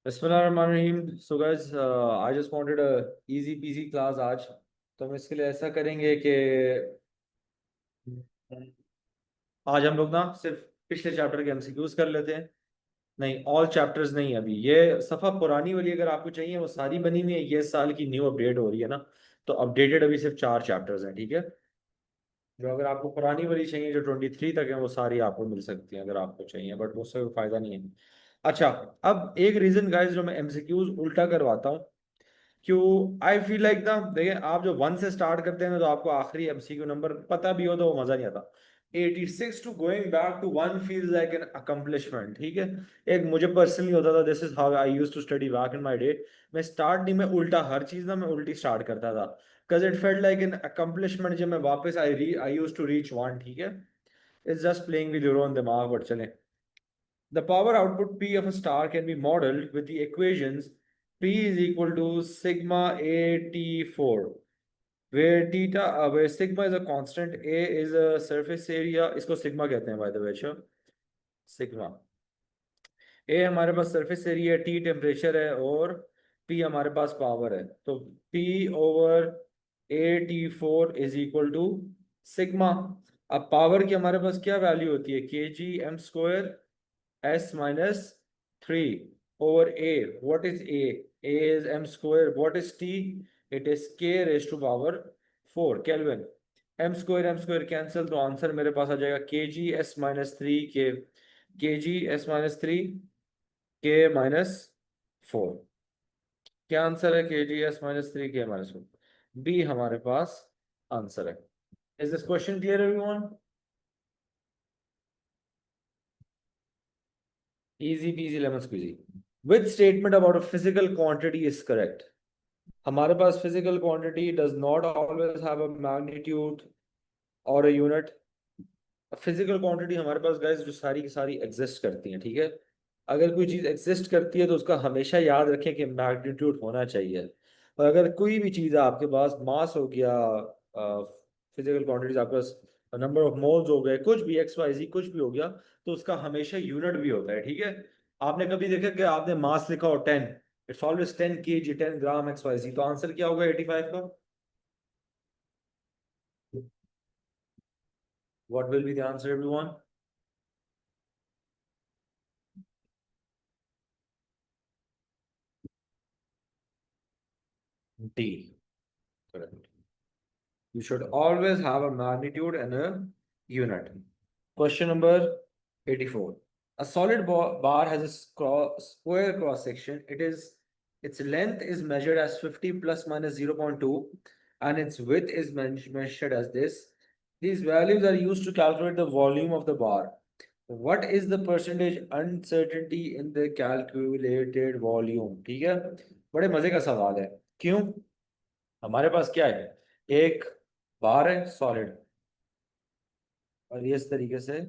बिस्मिल्लाहिर्रहमानिर्रहीम। So guys, I just wanted a easy PG class आज। तो हम इसके लिए ऐसा करेंगे कि आज हम लोग ना सिर्फ पिछले चैप्टर के एमसीक्यूज कर लेते हैं। नहीं, ऑल चैप्टर्स नहीं। अभी ये सफ़ा पुरानी वाली अगर आपको चाहिए वो सारी बनी हुई है। ये साल की न्यू अपडेट हो रही है ना, तो अपडेटेड अभी सिर्फ 4 चैप्टर्स हैं, ठीक है। जो अगर आपको पुरानी वाली चाहिए जो 23 तक है वो सारी आपको मिल सकती है अगर आपको चाहिए, बट उससे कोई फायदा नहीं है। अच्छा, अब एक रीजन गाइस जो मैं एमसीक्यूज उल्टा करवाता हूँ, क्यों? आई फील लाइक ना, देखिए आप जो 1 से स्टार्ट करते हैं ना तो आपको आखिरी एमसीक्यू नंबर पता भी हो तो वो मजा नहीं आता। 86 to going back to 1 feels like an accomplishment, ठीक है। एक मुझे पर्सनली होता था, this is how I used to study back in my day. मैं स्टार्ट नहीं, मैं उल्टा हर चीज ना मैं उल्टी स्टार्ट करता था, because it felt like an accomplishment. जब मैं वापस आई यूज्ड टू रीच 1, ठीक है। It's just playing with your own दिमाग, बट चलें। The power output P of a star can be modeled with the equations P is equal to sigma A T4, where sigma is a constant, A is a surface area. इसको sigma कहते हैं by the way, sure. Sigma A हमारे पास surface area है, T temperature है और P हमारे पास power है। तो P over AT4 is equal to sigma। अब पावर की हमारे पास क्या वैल्यू होती है? kg m² S minus 3 over A. What is A? A is m square. What is T? It is K raised to power 4 Kelvin. M square cancel, तो answer मेरे पास आ जाएगा kg s minus 3 K क्या answer है? kg s minus 3 K-4 B हमारे पास answer है। Is this question clear everyone? Easy peasy lemon squeezy. Which statement about a physical quantity is correct? हमारे पास physical quantity does not always have a magnitude or a unit। Physical quantity हमारे पास guys जो सारी की सारी exist करती हैं, ठीक है। अगर कोई चीज एग्जिस्ट करती है तो उसका हमेशा याद रखें कि मैग्नीट्यूड होना चाहिए। और अगर कोई भी चीज है आपके पास, मास हो गया, फिजिकल क्वांटिटीज आपके पास, नंबर ऑफ मोल्स हो गए, कुछ भी एक्स वाई जी कुछ भी हो गया, तो उसका हमेशा यूनिट भी होता है, ठीक है। आपने कभी देखा कि आपने मास लिखा हो 10, it's always 10 kg, 10 gram X Y Z, तो आंसर क्या होगा 85 का? What will be the answer everyone? D, correct. You should always have a magnitude and a unit. Question number 84. A solid bar has a square cross section. Its length is measured as 50 plus minus 0.2 and its width is measured as this. These values are used to calculate the volume of the bar. What is the percentage uncertainty in the calculated volume? ठीक है, बड़े मजे का सवाल है। क्यों? हमारे पास क्या है? एक बार है सॉलिड, और ये इस तरीके से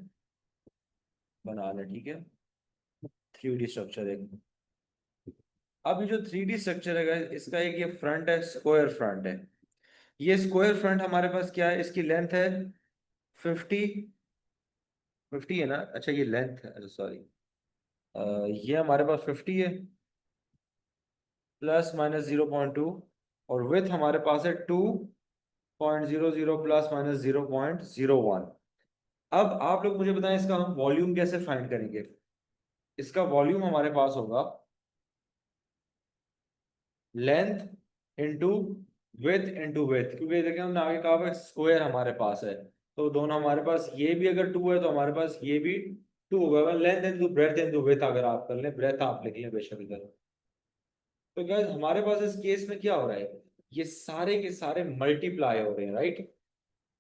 बना ले, ठीक है। 3D स्ट्रक्चर है। अब ये जो 3D स्ट्रक्चर है guys, इसका एक ये फ्रंट है, स्क्वायर फ्रंट है। ये स्क्वायर फ्रंट हमारे पास क्या है? इसकी लेंथ है 50। 50 है ना? अच्छा ये लेंथ है, अच्छा सॉरी, ये हमारे पास 50 है प्लस माइनस 0.2, और विथ हमारे पास है 2.00 प्लस माइनस 0.01। अब आप लोग मुझे बताएं इसका हम वॉल्यूम कैसे फाइंड करेंगे? इसका वॉल्यूम हमारे पास होगा लेंथ इंटू विथ, क्योंकि देखिए हमने आगे कहा हुआ स्क्वायर हमारे पास है, तो दोनों हमारे पास, ये भी अगर 2 है तो हमारे पास ये भी 2 होगा। Length into breadth into with, अगर आप कर लें, ब्रेथ आप लिख लें बेशक इधर। तो गाइस हमारे पास इस केस में क्या हो रहा है? ये सारे के सारे मल्टीप्लाई हो रहे हैं, राइट।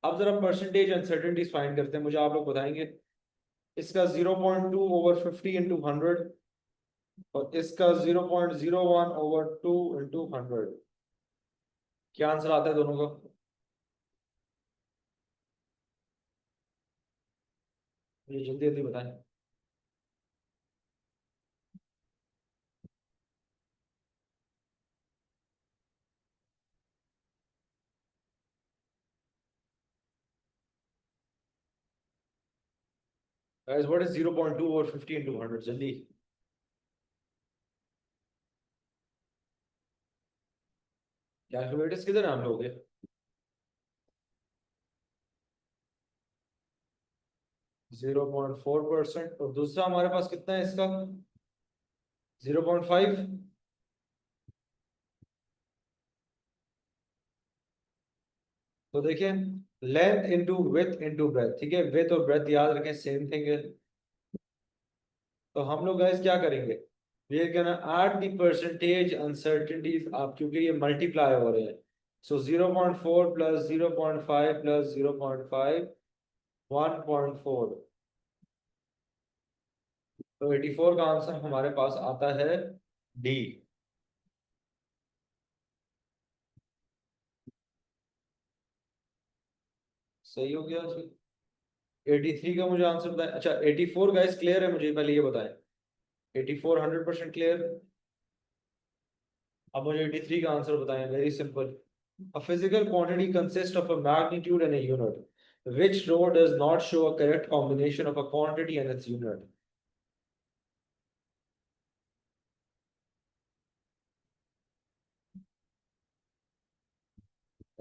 अब जरा परसेंटेज अनसर्टेनिटीज फाइंड करते हैं, मुझे आप लोग बताएंगे। इसका 0.2 ओवर 50 इंटू 100, और इसका 0.01 ओवर 2 इंटू 100। क्या आंसर आता है दोनों का? ये जल्दी जल्दी बताएं। Guys, what is 0.2 over 50 into 100? जल्दी। कैलकुलेटर्स किधर हैं हम लोग के? 0.4%, और दूसरा हमारे पास कितना है इसका? 0.5। तो देखिए, length into with into breadth, ठीक है, विथ और ब्रेथ याद रखें सेम थिंग है। तो हम लोग गाइस क्या करेंगे, we are gonna add the percentage uncertainties, आप क्योंकि ये मल्टीप्लाई हो रहे हैं। So 0.4 plus 0.5 plus 0.5, 1.4। तो 84 का आंसर हमारे पास आता है डी। सही हो गया जी। 83 का मुझे आंसर बताएं। अच्छा 84 गाइस क्लियर है, मुझे पहले ये बताएं। 84 100% क्लियर। अब मुझे 83 का आंसर बताएं, very simple. A physical quantity consists of a magnitude and a unit. Which row does not show a correct combination of a quantity and its unit?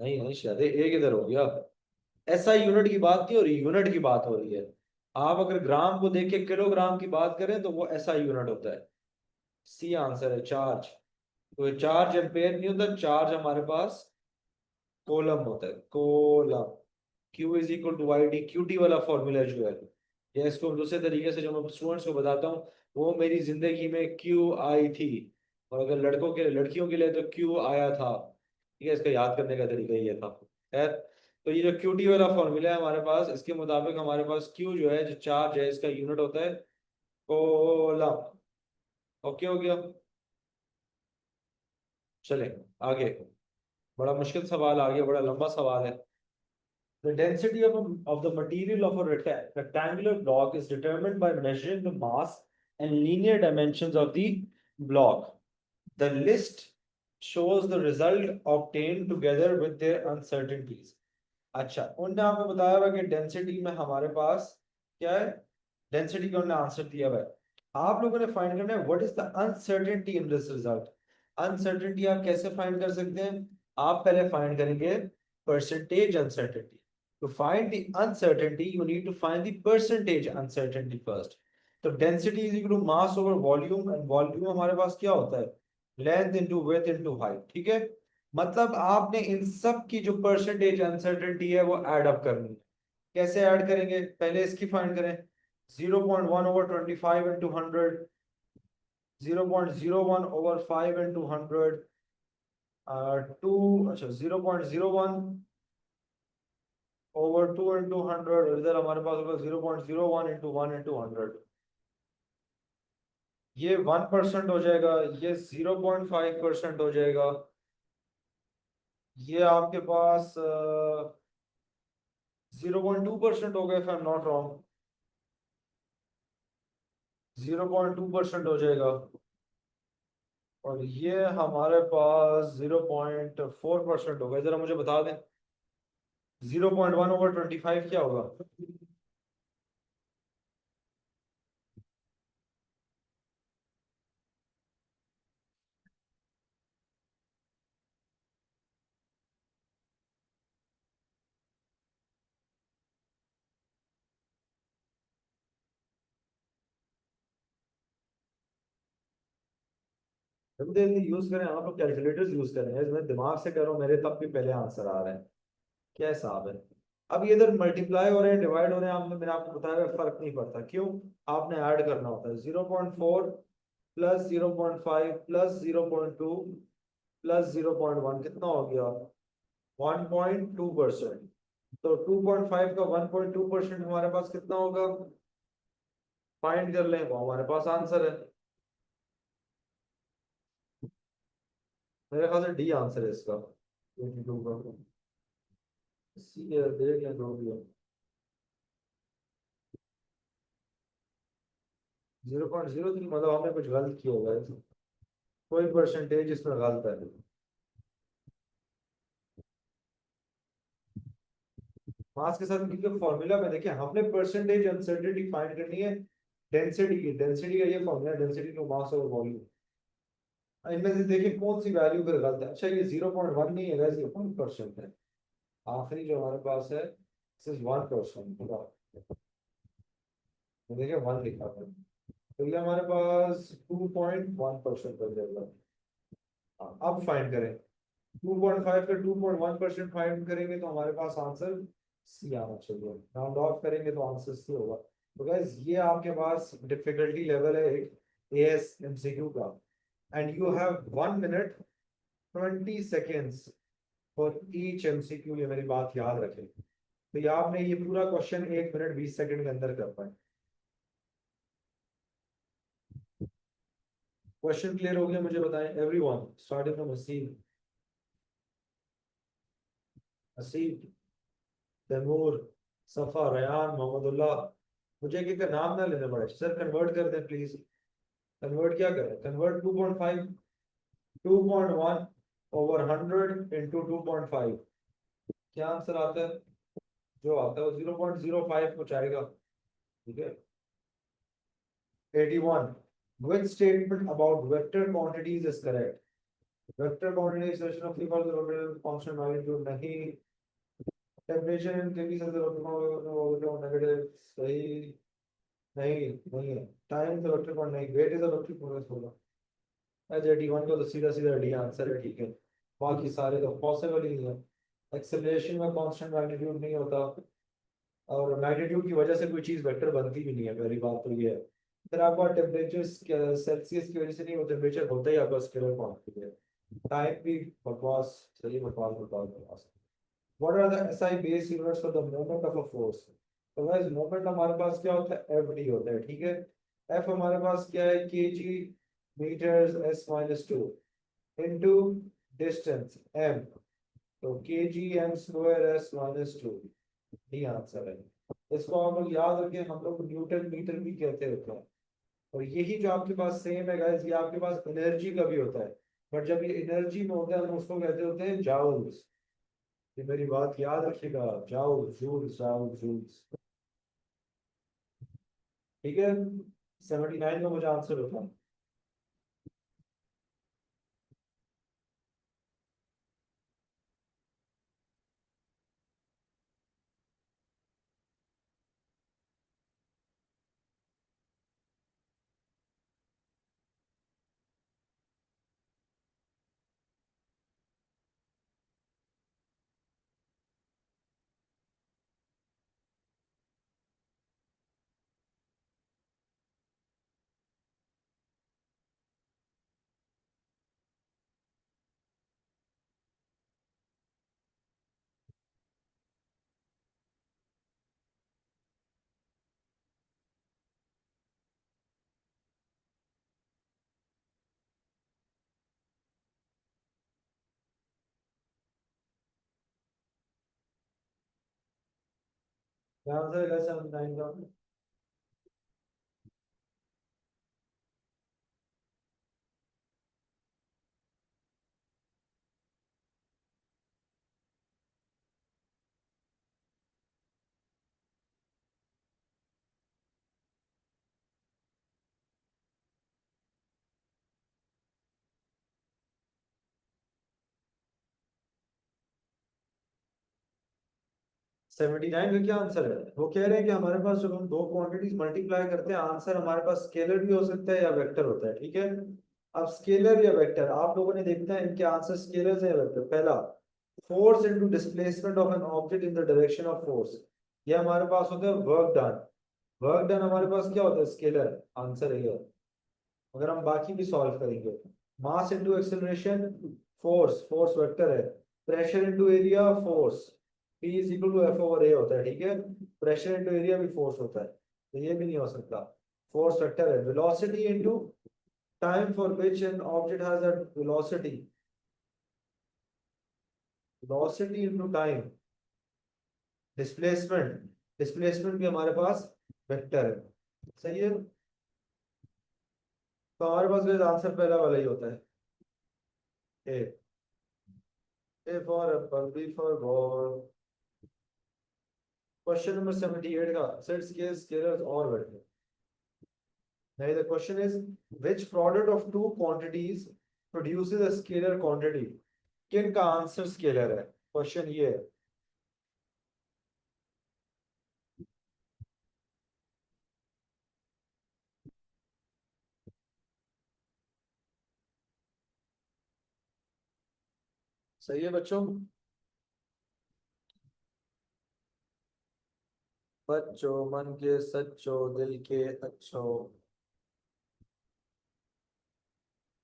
नहीं नहीं शायद एक इधर हो गया। ऐसा यूनिट की बात नहीं हो रही, यूनिट की बात हो रही है। आप अगर ग्राम को देख के किलोग्राम की बात करें तो वो ऐसा यूनिट होता है। सी आंसर है, चार्ज। तो चार्ज एम्पेयर नहीं होता, चार्ज हमारे पास कोलम होता है, coulomb. Q is equal to y d, Q T वाला फॉर्मूला जो है, या इसको दूसरे तरीके से जो मैं स्टूडेंट्स को बताता हूँ, वो मेरी जिंदगी में क्यू आई थी, और अगर लड़कों के लिए लड़कियों के लिए तो क्यू आया था। ठीक है, इसका याद करने का तरीका ये था। खैर, तो ये जो क्यू टी वाला फॉर्मूला है हमारे पास, इसके मुताबिक हमारे पास क्यू जो है, जो चार्ज है, इसका यूनिट होता है कोलम। ओके हो गया। चले आगे। बड़ा मुश्किल सवाल आ गया, बड़ा लंबा सवाल है। The density of the material of a rectangular block is determined by measuring the mass and linear dimensions of the block. The list shows the result obtained together with their uncertainties. अच्छा, उनने आपको बताया हुआ कि density में हमारे पास क्या है, डेंसिटी का उन्होंने आंसर दिया हुआ है। आप लोगों ने फाइंड करना है what is the uncertainty in this result. Uncertainty आप कैसे फाइंड कर सकते हैं? आप पहले फाइंड करेंगे percentage uncertainty. To find the uncertainty, you need to find the percentage uncertainty first. तो density is equal to mass over volume, and volume हमारे पास क्या होता है, length into width into height. ठीक है, मतलब आपने इन सब की जो परसेंटेज अनसर्टेनिटी है वो ऐड अप करनी है। कैसे ऐड करेंगे, पहले इसकी फाइंड करें। 0.1 over 25 into 100, 0.01 over 5 into 100, two, अच्छा 0.01 ओवर 2 इंटू 100, इधर हमारे पास होगा 0.01 इंटू 1 इंटू 100। ये 1% हो जाएगा, ये 0.5% हो जाएगा, ये आपके पास 0.2% हो गया, if I am not wrong. 0.2% हो जाएगा, और ये हमारे पास 0.4% होगा। जरा मुझे बता दें, 0.1 ओवर 25 क्या होगा? जल्दी जल्दी यूज करें, आप लोग कैलकुलेटर्स यूज करें, मैं दिमाग से कर रहा हूँ, मेरे तब भी पहले आंसर आ रहा है। क्या हिसाब है? अब ये इधर मल्टीप्लाई हो रहे हैं, डिवाइड हो रहे हैं, आपने मैंने आपको बताया फर्क नहीं पड़ता, क्यों? आपने ऐड करना होता है। 0.4 प्लस 0.5 प्लस 0.2 प्लस 0.1 कितना हो गया? 1.2%। तो 2.5 का 1.2% हमारे पास कितना होगा? फाइंड कर लें, वो हमारे पास आंसर है। मेरे ख्याल से डी आंसर है इसका, 22 का। सी देख लें, जो भी है। 0.03, मतलब हमने कुछ गलत किया होगा इसमें। कोई परसेंटेज इसमें गलत है। मास के साथ क्योंकि फॉर्मूला में देखिए, हमने परसेंटेज अनसर्टेनिटी फाइंड करनी है डेंसिटी की। डेंसिटी का ये फॉर्मूला है, density to mass over volume. इनमें से देखिए कौन सी वैल्यू फिर गलत है। अच्छा ये 0.1 नहीं है guys, ये 1% है। आखिरी जो हमारे पास है दिस इज 1%। देखिए 1 लिखा था, तो ये हमारे पास 2.1% बन जाएगा। हाँ, अब फाइंड करें। 2.5 का 2.1% फाइंड करेंगे तो हमारे पास आंसर सी आना चाहिए। राउंड ऑफ करेंगे तो आंसर सी होगा। तो गाइस ये आपके पास डिफिकल्टी लेवल है एक एएस एमसीक्यू का, and you have 1 minute 20 seconds for each MCQ. ये मेरी बात याद रखें। तो ये आपने ये पूरा क्वेश्चन 1 मिनट 20 सेकेंड के अंदर कर पाए। क्वेश्चन क्लियर हो गया? मुझे बताएं एवरीवन, स्टार्टिंग फ्रॉम असीम। असीम, तैमूर, सफा, रयान, मोहम्मदुल्लाह। मुझे एक एक का नाम ना लेना पड़े सर, कन्वर्ट कर दें प्लीज। कन्वर्ट क्या करें? Convert 2.5, 2.1 over 100 into 2.5। क्या आंसर आता है? जो आता है वो 0.05 कुछ आएगा। ठीक है। 81, which statement about vector quantities is correct? Vector quantity is expression of equal to the constant magnitude नहीं। टेम्परेचर इन केबी से नेगेटिव सही नहीं, नहीं है। टाइम इज वेक्टर क्वांटिटी नहीं, weight is a vector quantity होगा। एच 81 का तो सीधा सीधा डी आंसर है। ठीक है, बाकी सारे तो पॉसिबल ही नहीं है। एक्सेलरेशन में कांस्टेंट मैग्नीट्यूड नहीं होता, और मैग्नीट्यूड की वजह से कोई चीज वेक्टर बनती भी नहीं है, पहली बात तो ये है। फिर आपका टेम्परेचर सेल्सियस की वजह से नहीं, वो टेम्परेचर होता ही आपका स्केलर क्वांटिटी है। टाइम भी बकवास, चलिए बकवास बकवास बकवास। What are the SI base units for the moment of a force? तो गाइस मोमेंट हमारे पास क्या होता है? एफ डी होता है। ठीक है, एफ हमारे पास क्या है? K G meters S minus two into distance M, तो K G M square S minus two. D answer है। इसको आप लोग याद रखें, हम लोग न्यूटन मीटर भी कहते होते हैं। और यही जो आपके पास सेम है गाइस, ये आपके पास एनर्जी का भी होता है, बट जब ये एनर्जी में होता है हम उसको कहते होते हैं जाउल्स। ये मेरी बात याद रखिएगा, जाउल्स, जूल्स, जाउल्स, जूल्स। ठीक है, 79 का मुझे आंसर होता। आंसर है 79 का। 79 का क्या आंसर है? वो कह रहे हैं कि हमारे पास जब हम दो क्वांटिटीज मल्टीप्लाई करते हैं, आंसर हमारे पास स्केलर भी हो सकता है या वेक्टर होता है। ठीक है, अब स्केलर या वेक्टर आप लोगों ने देखना है इनके आंसर स्केलर या वेक्टर। पहला, force into displacement of an object in the direction of force, ये हमारे पास होता है वर्क डन। वर्क डन हमारे पास क्या होता है? स्केलर। आंसर है ये। अगर हम बाकी भी सॉल्व करेंगे, mass into acceleration, force, force vector है। Pressure into area, force, P is equal to F over A होता है। ठीक है, प्रेशर इनटू एरिया भी फोर्स होता है, तो ये भी नहीं हो सकता। फोर्स वेक्टर है। Velocity into time for which an object has that velocity, velocity into time. Displacement, displacement भी हमारे पास वेक्टर है। सही है, तो हमारे पास आंसर पहला वाला ही होता है, ए। A for apple, B for ball। Question number 78 का सेट स्केल स्केलर्स और vector. Now the question is which product of two quantities produces a scalar quantity. किन का आंसर स्केलर है, क्वेश्चन ये है। सही है बच्चों। बच्चों मन के सच्चो दिल के अच्छो।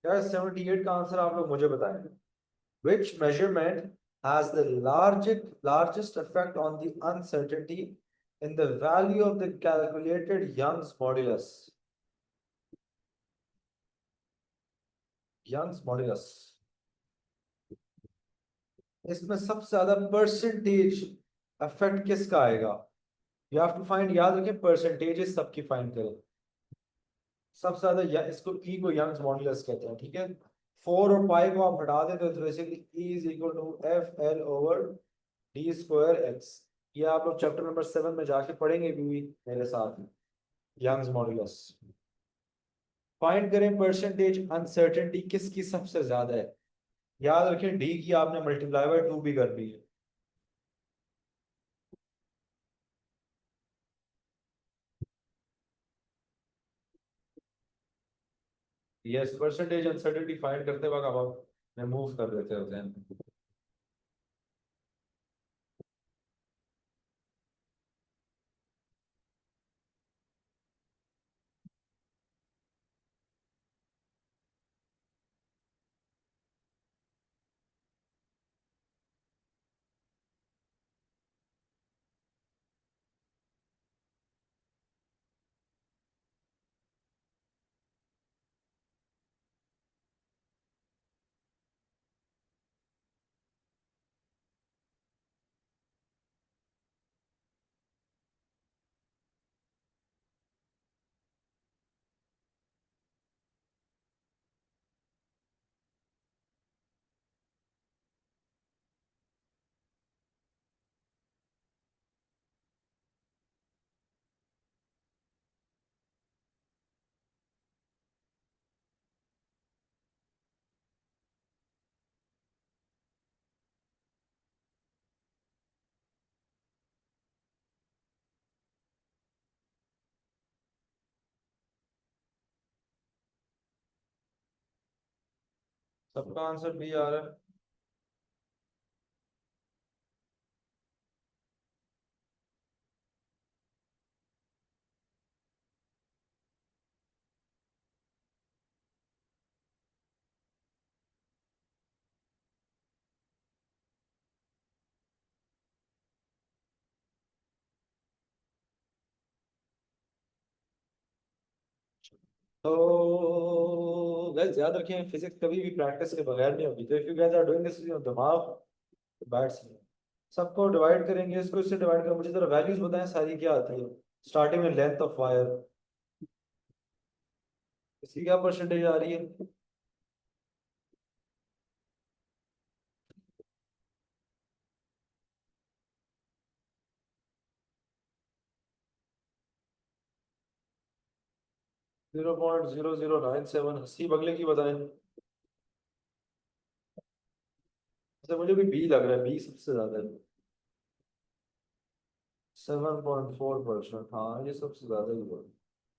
यार 78 का आंसर आप लोग मुझे बताएं। Which measurement has the largest effect on the uncertainty in the value of the calculated Young's modulus? Young's modulus। इसमें सबसे ज्यादा परसेंटेज इफेक्ट किसका आएगा? यू हैव टू फाइंड, याद रखें परसेंटेजेस सबकी फाइंड करें। सबसे ज्यादा इसको ई को यंग्स मॉडुलस कहते हैं, ठीक है। 4 और 5 को आप हटा दें तो basically E is equal to F L over D square X. ये आप लोग चैप्टर नंबर 7 में जाके पढ़ेंगे भी मेरे साथ में, यंग्स मॉडुलस। फाइंड करें परसेंटेज अनसर्टेनिटी किसकी सबसे ज्यादा है। याद रखें डी की आपने मल्टीप्लाई बाय 2 भी कर दी है। यस, परसेंटेज अनसर्टेनिटी फाइंड करते वक्त आप रिमूव कर देते होते हैं। सबका आंसर बी आ रहा है। तो गाइस याद रखें फिजिक्स कभी भी प्रैक्टिस के बगैर नहीं होगी। तो if you guys are doing this with दिमाग, बैट्स सबको डिवाइड करेंगे, इसको इससे डिवाइड करें। मुझे जरा वैल्यूज बताएं सारी क्या आती है। स्टार्टिंग में लेंथ ऑफ वायर, इसकी क्या परसेंटेज आ रही है? 0.0097। अस्सी बगले की बताएं। तो मुझे भी बी लग रहा है, बी सबसे ज्यादा है। 7.4%, हाँ ये सबसे ज्यादा ही है।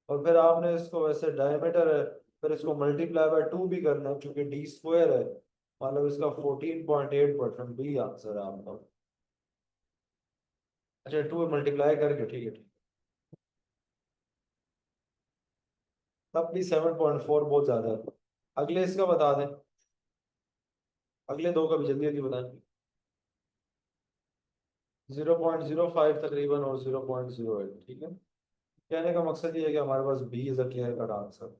और फिर आपने इसको वैसे डायमीटर है, फिर इसको मल्टीप्लाई बाय 2 भी करना है क्योंकि डी स्क्वायर है। मतलब इसका 14.8%, बी आंसर है आपका। अच्छा 2 मल्टीप्लाई करके, ठीक है ठीक। तब भी 7.4 बहुत ज्यादा है। अगले इसका बता दें, अगले दो का भी जल्दी जल्दी बताएं। 0.05 तकरीबन और 0.08, ठीक है। कहने का मकसद ये है कि हमारे पास B is a clear cut answer.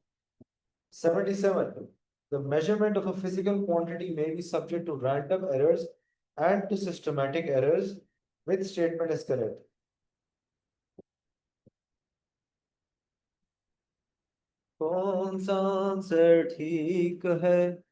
77। The measurement of a physical quantity may be subject to random errors and to systematic errors. Which statement is correct? कौन सा आंसर ठीक है?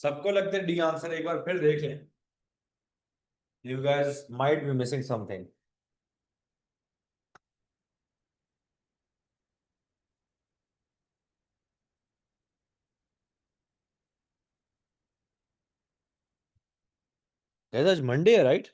सबको लगता है डी आंसर, एक बार फिर देख लें। You guys might be missing something. Guys आज मंडे है राइट?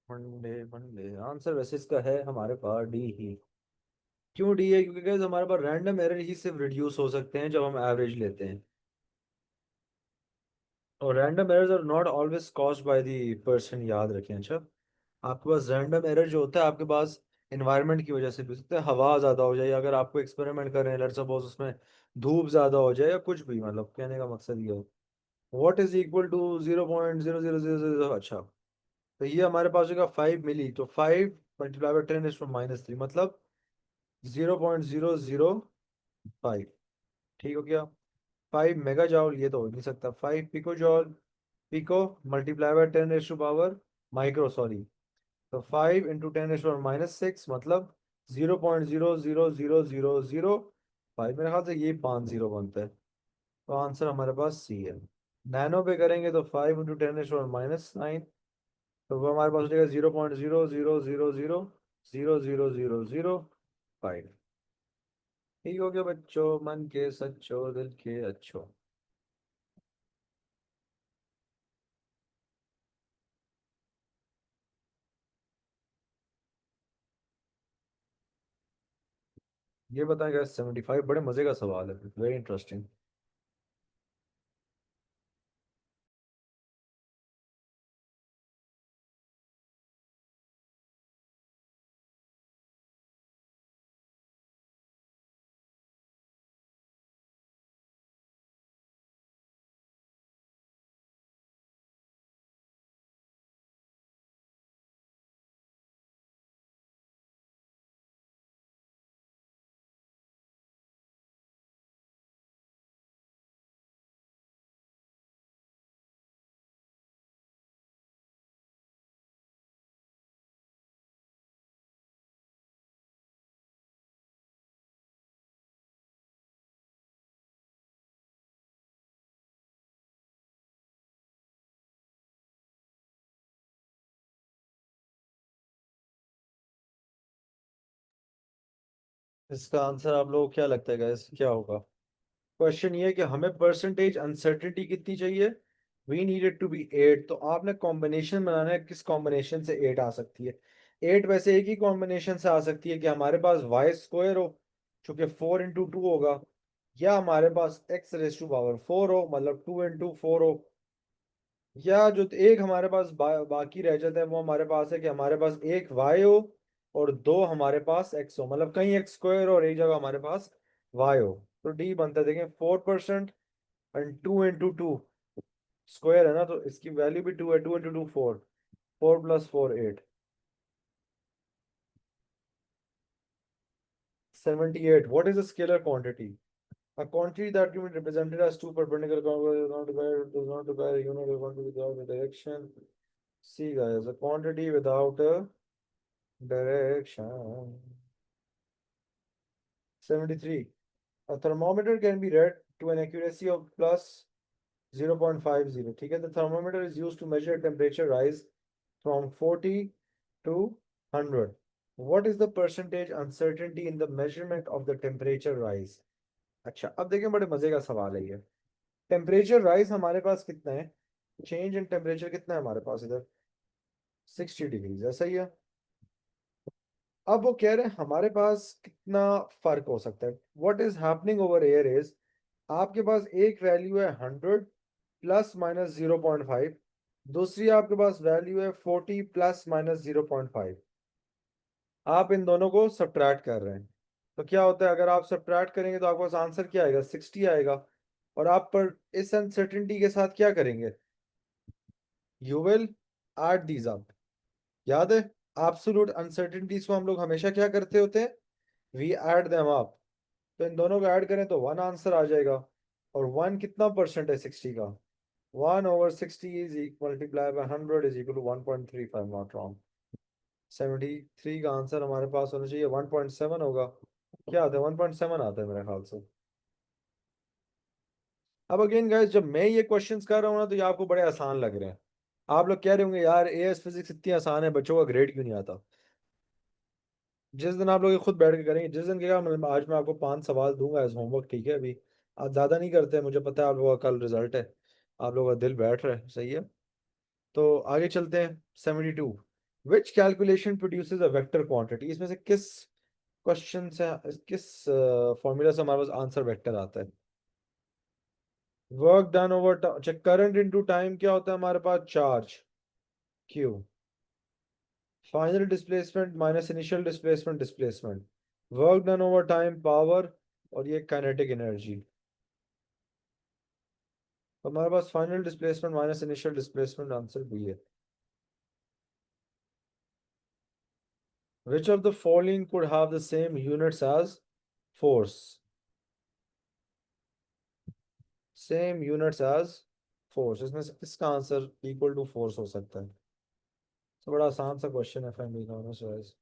मंडे मंडे आंसर वैसे इसका है हमारे पास डी ही। क्यों डी है? क्योंकि guys हमारे पास रैंडम एरर ही सिर्फ रिड्यूस हो सकते हैं जब हम एवरेज लेते हैं। और random errors are not always caused by the person, याद रखें। अच्छा, आपके पास रैंडम एरर जो होता है आपके पास इन्वायरमेंट की वजह से भी हो सकता है। हवा ज़्यादा हो जाए, या अगर आपको एक्सपेरिमेंट कर रहे हैं लेट्स सपोज उसमें धूप ज़्यादा हो जाए, या कुछ भी, मतलब कहने का मकसद ये हो। What is equal to 0.0000। अच्छा, तो ये हमारे पास होगा 5 मिली, तो 5 × 10⁻³ मतलब 0.005। ठीक हो गया। 5 मेगा जॉल ये तो हो ही नहीं सकता। 5 pico joule, pico multiply by 10⁻⁻, sorry. तो 5 × 10⁻⁻6 मतलब 0.00005। मेरे ख्याल से ये 5 जीरो बनता है। तो आंसर हमारे पास सी है। नैनो पे करेंगे तो 5 × 10⁻⁹ तो वो हमारे पास हो जाएगा 0.000000005। ठीक हो गया बच्चों, मन के सच्चो दिल के अच्छो। ये बताएं 75 बड़े मजे का सवाल है, वेरी इंटरेस्टिंग। इसका आंसर आप लोगों को क्या लगता है गाइस, क्या होगा? क्वेश्चन ये है कि हमें परसेंटेज अनसर्टिनिटी कितनी चाहिए। वी नीडेड टू बी 8, तो आपने कॉम्बिनेशन बनाना है, किस कॉम्बिनेशन से 8 आ सकती है। 8 वैसे एक ही कॉम्बिनेशन से आ सकती है कि हमारे पास वाई स्क्वायर हो, चूंकि 4 × 2 होगा, या हमारे पास x⁻⁴ हो, मतलब 2 × 4 हो, या जो एक हमारे पास बाकी रह जाता है वो हमारे पास है कि हमारे पास एक वाई हो और दो हमारे पास एक्स हो, मतलब कहीं एक्स स्क्वायर और एक जगह हमारे पास वाई हो। तो डी बनता है, देखें 4%, एंड 2 × 2 स्क्वायर है ना, तो इसकी वैल्यू भी 2 है। 2 × 2 4, 4 + 4 8, 78। What is a scalar quantity? A quantity that can be represented as two perpendicular does not require a unit quantity without a direction. See guys, a quantity without a direction. 73. A thermometer can be read to an accuracy of +0.50. ठीक है, the thermometer is used to measure temperature rise from 40 to 100. What is the percentage uncertainty in the measurement of the temperature rise? अच्छा, अब देखें, बड़े मजे का सवाल है ये। टेम्परेचर राइज हमारे पास कितना है, चेंज इन टेम्परेचर कितना है हमारे पास इधर, 60 डिग्रीज, ऐसा ही है। अब वो कह रहे हैं हमारे पास कितना फर्क हो सकता है। What is happening over air is, आपके पास एक वैल्यू है 100 ± 0.5, दूसरी आपके पास वैल्यू है 40 ± 0.5। आप इन दोनों को सब्ट्रैक्ट कर रहे हैं, तो क्या होता है अगर आप सब्ट्रैक्ट करेंगे तो आपके पास आंसर क्या आएगा, 60 आएगा। और आप पर इस अनसर्टिनिटी के साथ क्या करेंगे, you will add these up. याद है, एब्सोल्यूट अनसर्टिनिटीज को हम लोग हमेशा क्या करते होते हैं, वी ऐड देम अप, तो इन दोनों को ऐड करें तो वन आंसर आ जाएगा। और वन कितना परसेंट है 60 का? 1/60 is multiply by 100 is equal to 1.35, not wrong. 73 का आंसर हमारे पास होना चाहिए, 1.7 होगा। क्या आता है? 1.7 आता है मेरे ख्याल से। अब अगेन गाइस, जब मैं ये क्वेश्चंस कर रहा हूँ ना, तो ये आपको बड़े आसान लग रहे हैं। आप लोग कह रहे होंगे यार एएस फिजिक्स इतनी आसान है, बच्चों का ग्रेड क्यों नहीं आता? जिस दिन आप लोग ये खुद बैठ के करेंगे, जिस दिन क्या, मतलब आज मैं आपको 5 सवाल दूंगा एज होमवर्क, ठीक है? अभी आज ज्यादा नहीं करते हैं, मुझे पता है आप लोगों का कल रिजल्ट है, आप लोगों का दिल बैठ रहा है, सही है। तो आगे चलते हैं। 72, which calculation produces a vector quantity, इसमें से किस क्वेश्चन से, किस फॉर्मूला से हमारे पास आंसर वेक्टर आता है? Work done over, check current into time क्या होता है हमारे पास? Charge Q. Final displacement minus initial displacement, displacement. Work done over time power, और ये काइनेटिक एनर्जी। तो हमारे पास final displacement minus initial displacement, answer B है। Which of the following could have the same units as force? Same units as force, इसमें से किसका answer equal to force हो सकता है? तो बड़ा आसान सा क्वेश्चन है, family honours.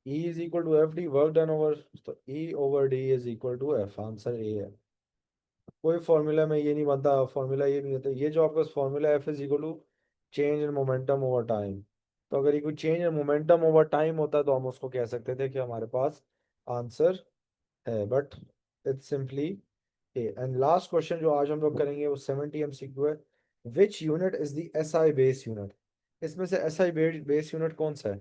E is equal to F D, work done over, तो E over D is equal to F, answer A है। कोई फॉर्मूला में ये नहीं बनता, फॉर्मूला ये नहीं होता, ये जो आपका formula F is equal to change in momentum over time. तो अगर ये कोई change in momentum over time होता तो हम उसको कह सकते थे कि हमारे पास आंसर है, but it's simply A. And last question जो आज हम लोग करेंगे वो 70 एमसीक्यू है। Which unit is the SI base unit? इसमें से एसआई बेस यूनिट कौन सा है?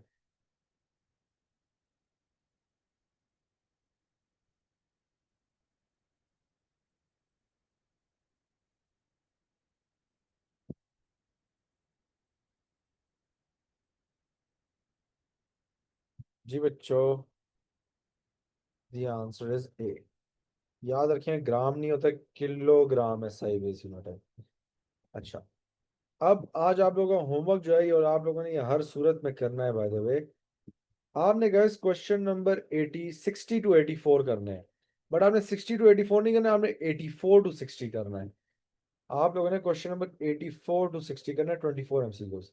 जी बच्चों, द आंसर इज ए। याद रखें, ग्राम नहीं होता, किलोग्राम एसआई बेस यूनिट है। अच्छा, अब आज आप लोगों का होमवर्क जो है और आप लोगों ने ये हर सूरत में करना है, बाय द वे। आपने गैस क्वेश्चन नंबर 60 to 84 करना है, बट आपने 60 to 84 नहीं करना, आपने 84 to 60 करना है। आप लोगों ने क्वेश्चन नंबर 84 to 60 करना है, 24 एमसीक्यूज।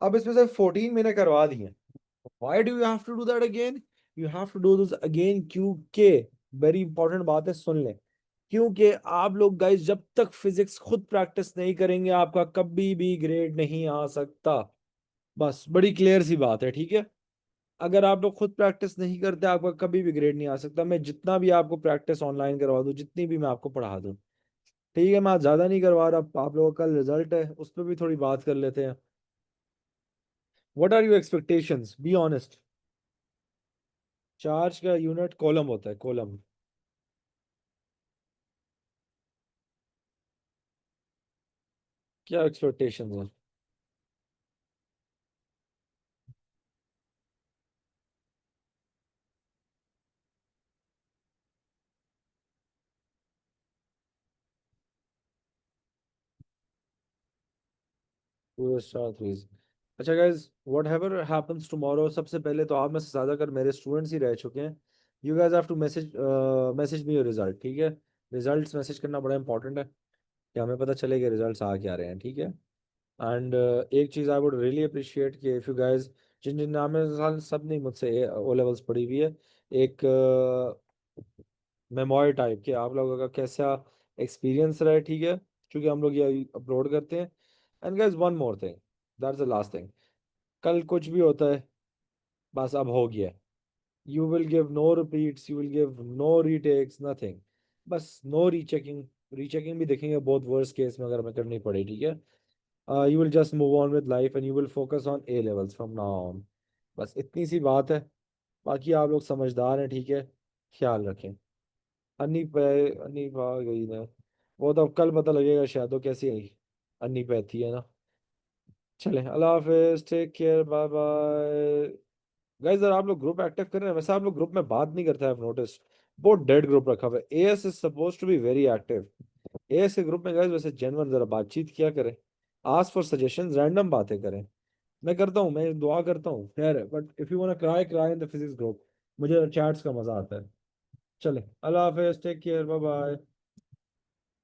अब इसमें से 14 मैंने करवा दिए। Why do you have to do that again? You have to do this again क्योंकि, वेरी इंपॉर्टेंट बात है, सुन लें। क्योंकि आप लोग गाइस जब तक फिजिक्स खुद प्रैक्टिस नहीं करेंगे, आपका कभी भी ग्रेड नहीं आ सकता। बस बड़ी क्लियर सी बात है, ठीक है? अगर आप लोग खुद प्रैक्टिस नहीं करते, आपका कभी भी ग्रेड नहीं आ सकता। मैं जितना भी आपको प्रैक्टिस ऑनलाइन करवा दूं, जितनी भी मैं आपको पढ़ा दूं, ठीक है? मैं आज ज्यादा नहीं करवा रहा, आप लोगों का कल रिजल्ट है, उस पर भी थोड़ी बात कर लेते हैं। What are your expectations, be honest. Charge का यूनिट कॉलम होता है, कॉलम। क्या एक्सपेक्टेशंस हैं? पूरे साथ हुई। अच्छा guys, what ever happens tomorrow, सबसे पहले तो आप में से ज्यादा कर मेरे स्टूडेंट्स ही रह चुके हैं। You guys have to message me your result, ठीक है? रिजल्ट्स मैसेज करना बड़ा इंपॉर्टेंट है, कि हमें पता चले कि रिजल्ट्स आ क्या रहे हैं, ठीक है? एंड एक चीज़ आई वुड रियली अप्रिशिएट कि इफ़ यू गाइज, जिन जिन नाम में साल सब नहीं, मुझसे ओ लेवल्स पढ़ी हुई है, एक मेमोरी टाइप के आप लोगों का कैसा एक्सपीरियंस रहा है, ठीक है? क्योंकि हम लोग ये अपलोड करते हैं। And guys one more thing, that's the last thing. कल कुछ भी होता है, बस अब हो गया। You will give no repeats, you will give no retakes, nothing. बस नो रीचेकिंग। रीचेकिंग भी देखेंगे बहुत वर्स्ट केस में अगर हमें करनी पड़े, ठीक है? You will just move on with life and you will focus on A levels from now on. बस इतनी सी बात है। बाकी आप लोग समझदार हैं, ठीक है? ख्याल रखें। अन्नी पे, अन्नी पा गई ना, वो तो अब कल पता लगेगा शायद वो कैसी आई। अन्नी पैथी है ना। चले, अल्लाह हाफिज, take care, bye bye. Guys अगर आप लोग ग्रुप एक्टिव कर रहे हैं, वैसे आप लोग ग्रुप में बात नहीं करते, हैं नोटिस। बहुत डेड ग्रुप रखा हुआ है। AS is suppose to be very active. AS के ग्रुप में गाइस वैसे जेन्युइन जरा बातचीत किया करें। आस्क फॉर सजेशंस, रैंडम बातें करें। मैं करता हूँ, मैं दुआ करता हूँ खैर, but if you want cry, cry in the physics group. मुझे चैट्स का मजा आता है। चले, अल्लाह हाफिज, टेक केयर, बाय बाय।